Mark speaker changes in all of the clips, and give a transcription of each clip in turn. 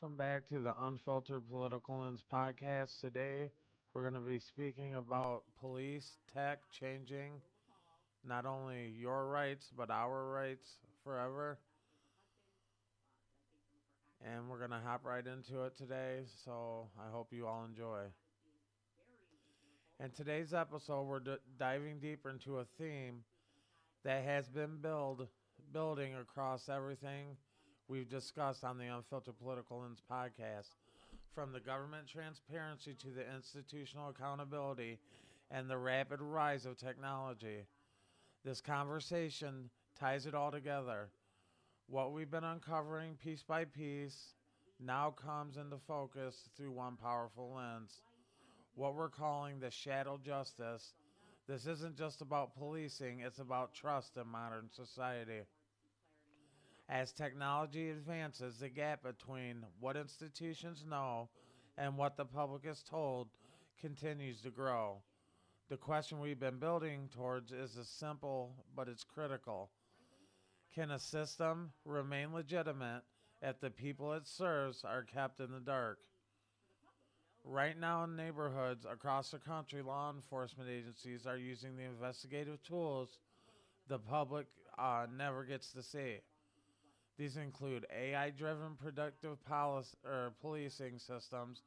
Speaker 1: welcome back to the Unfiltered Political Lens Podcast. Today, we're going to be speaking about police tech changing not only your rights, but our rights forever. And we're going to hop right into it today, so I hope you all enjoy. In today's episode, we're diving deeper into a theme that has been building across everything we've discussed on the Unfiltered Political Lens podcast, from the government transparency to the institutional accountability and the rapid rise of technology. This conversation ties it all together. What we've been uncovering piece by piece now comes into focus through one powerful lens. What we're calling the shadow justice. This isn't just about policing, it's about trust in modern society. As technology advances, the gap between what institutions know and what the public is told continues to grow. The question we've been building towards is as simple, but it's critical. Can a system remain legitimate if the people it serves are kept in the dark? Right now, in neighborhoods across the country, law enforcement agencies are using the investigative tools the public never gets to see. These include AI-driven predictive policing systems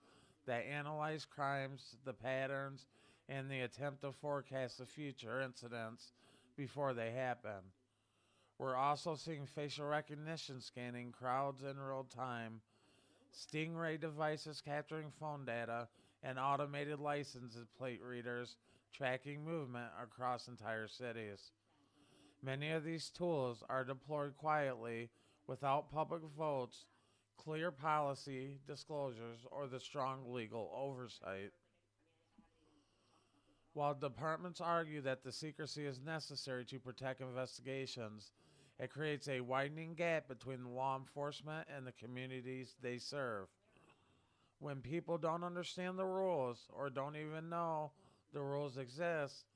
Speaker 1: that analyze crimes, the patterns, and the attempt to forecast the future incidents before they happen. We're also seeing facial recognition scanning crowds in real time, Stingray devices capturing phone data, and automated license plate readers tracking movement across entire cities. Many of these tools are deployed quietly without public votes, clear policy disclosures, or the strong legal oversight. While departments argue that the secrecy is necessary to protect investigations, it creates a widening gap between law enforcement and the communities they serve. When people don't understand the rules or don't even know the rules exist,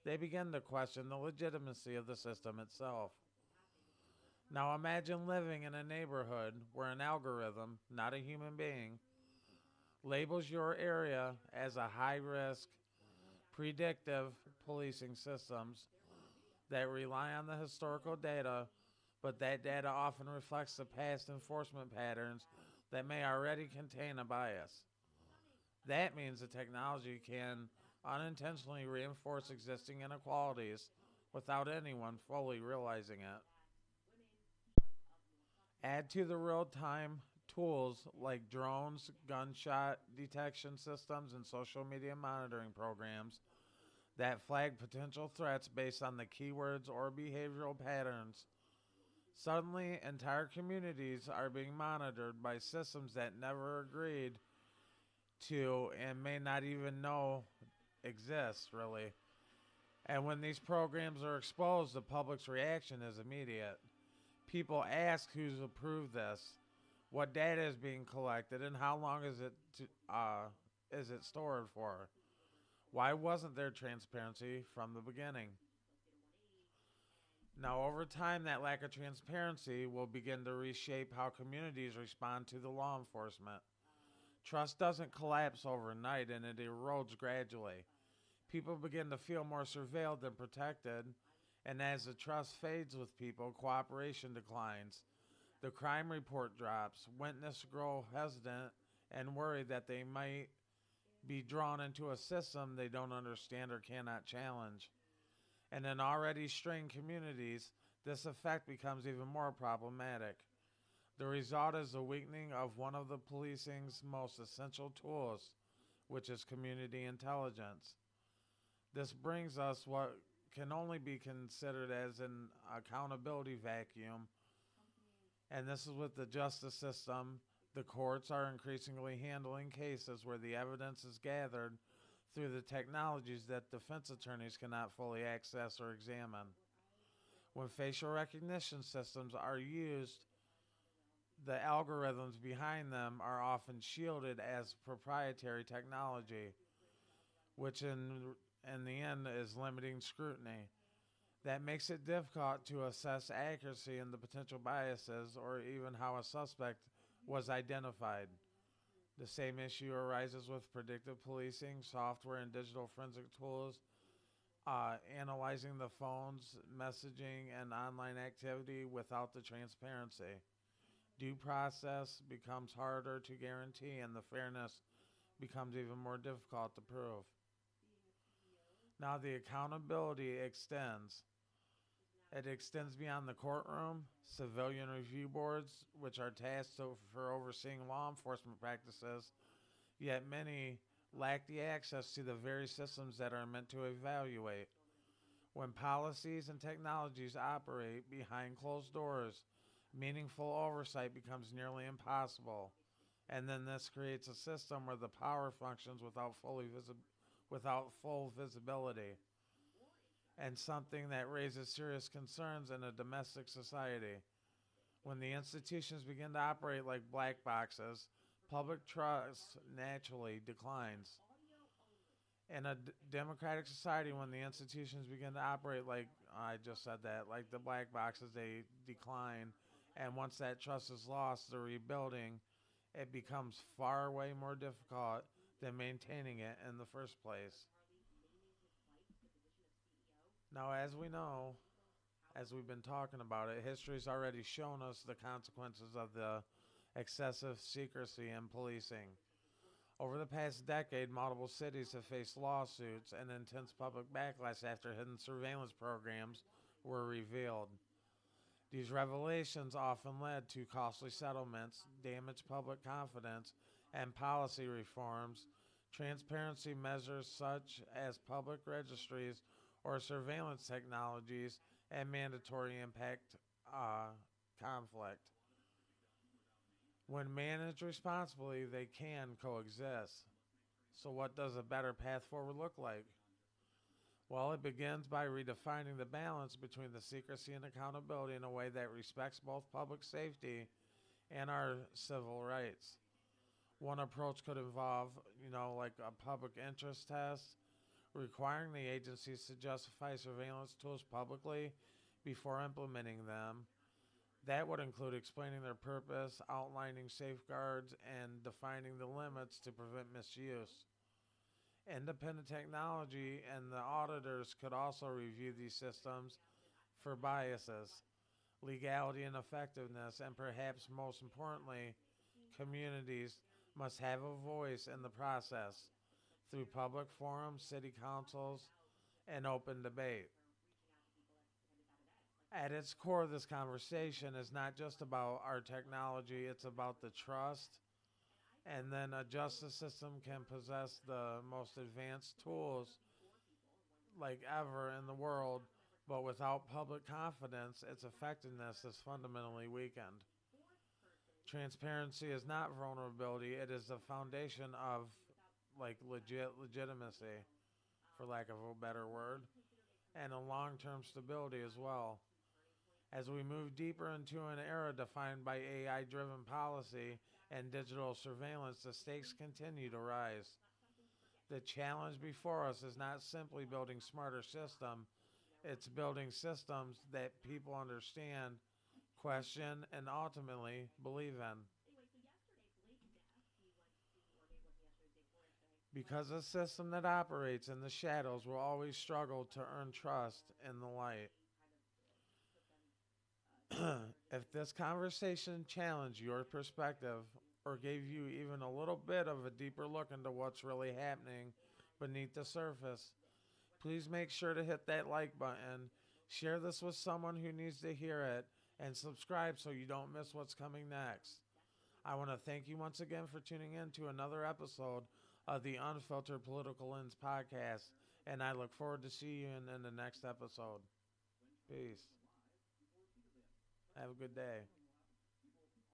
Speaker 1: they begin to question the legitimacy of the system itself. Now imagine living in a neighborhood where an algorithm, not a human being, labels your area as a high risk, predictive policing systems that rely on the historical data, but that data often reflects the past enforcement patterns that may already contain a bias. That means the technology can unintentionally reinforce existing inequalities without anyone fully realizing it. Add to the real time tools like drones, gunshot detection systems, and social media monitoring programs that flag potential threats based on the keywords or behavioral patterns. Suddenly, entire communities are being monitored by systems that never agreed to and may not even know exist, really. And when these programs are exposed, the public's reaction is immediate. People ask who's approved this, what data is being collected, and how long is it stored for? Why wasn't there transparency from the beginning? Now, over time, that lack of transparency will begin to reshape how communities respond to the law enforcement. Trust doesn't collapse overnight and it erodes gradually. People begin to feel more surveilled than protected, and as the trust fades with people, cooperation declines. The crime report drops, witnesses grow hesitant and worried that they might be drawn into a system they don't understand or cannot challenge. And in already strained communities, this effect becomes even more problematic. The result is the weakening of one of the policing's most essential tools, which is community intelligence. This brings us what can only be considered as an accountability vacuum, and this is with the justice system. The courts are increasingly handling cases where the evidence is gathered through the technologies that defense attorneys cannot fully access or examine. When facial recognition systems are used, the algorithms behind them are often shielded as proprietary technology, which in the end is limiting scrutiny. That makes it difficult to assess accuracy and the potential biases or even how a suspect was identified. The same issue arises with predictive policing, software, and digital forensic tools, analyzing the phone's messaging and online activity without the transparency. Due process becomes harder to guarantee, and the fairness becomes even more difficult to prove. Now, the accountability extends. It extends beyond the courtroom. Civilian review boards, which are tasked for overseeing law enforcement practices, yet many lack the access to the very systems that are meant to evaluate. When policies and technologies operate behind closed doors, meaningful oversight becomes nearly impossible. And then this creates a system where the power functions without full visibility, and something that raises serious concerns in a domestic society. When the institutions begin to operate like black boxes, public trust naturally declines. In a democratic society, when the institutions begin to operate like, I just said that, like the black boxes, they decline. And once that trust is lost, the rebuilding, it becomes far way more difficult than maintaining it in the first place. Now, as we know, as we've been talking about it, history's already shown us the consequences of the excessive secrecy in policing. Over the past decade, multiple cities have faced lawsuits and intense public backlash after hidden surveillance programs were revealed. These revelations often led to costly settlements, damaged public confidence, and policy reforms. Transparency measures such as public registries or surveillance technologies and mandatory impact conflict. When managed responsibly, they can coexist. So, what does a better path forward look like? Well, it begins by redefining the balance between the secrecy and accountability in a way that respects both public safety and our civil rights. One approach could involve, like a public interest test, requiring the agencies to justify surveillance tools publicly before implementing them. That would include explaining their purpose, outlining safeguards, and defining the limits to prevent misuse. Independent technology and the auditors could also review these systems for biases, legality, and effectiveness, and perhaps most importantly, communities must have a voice in the process through public forums, city councils, and open debate. At its core, this conversation is not just about our technology, it's about the trust. And then a justice system can possess the most advanced tools like ever in the world, but without public confidence, its effectiveness is fundamentally weakened. Transparency is not vulnerability, it is the foundation of legitimacy, for lack of a better word, and a long-term stability as well. As we move deeper into an era defined by AI-driven policy and digital surveillance, the stakes continue to rise. The challenge before us is not simply building smarter systems, it's building systems that people understand, question, and ultimately believe in. Because a system that operates in the shadows will always struggle to earn trust in the light. If this conversation challenged your perspective or gave you even a little bit of a deeper look into what's really happening beneath the surface, please make sure to hit that like button, share this with someone who needs to hear it, and subscribe so you don't miss what's coming next. I want to thank you once again for tuning in to another episode of the Unfiltered Political Lens Podcast, and I look forward to seeing you in the next episode. Peace. Have a good day.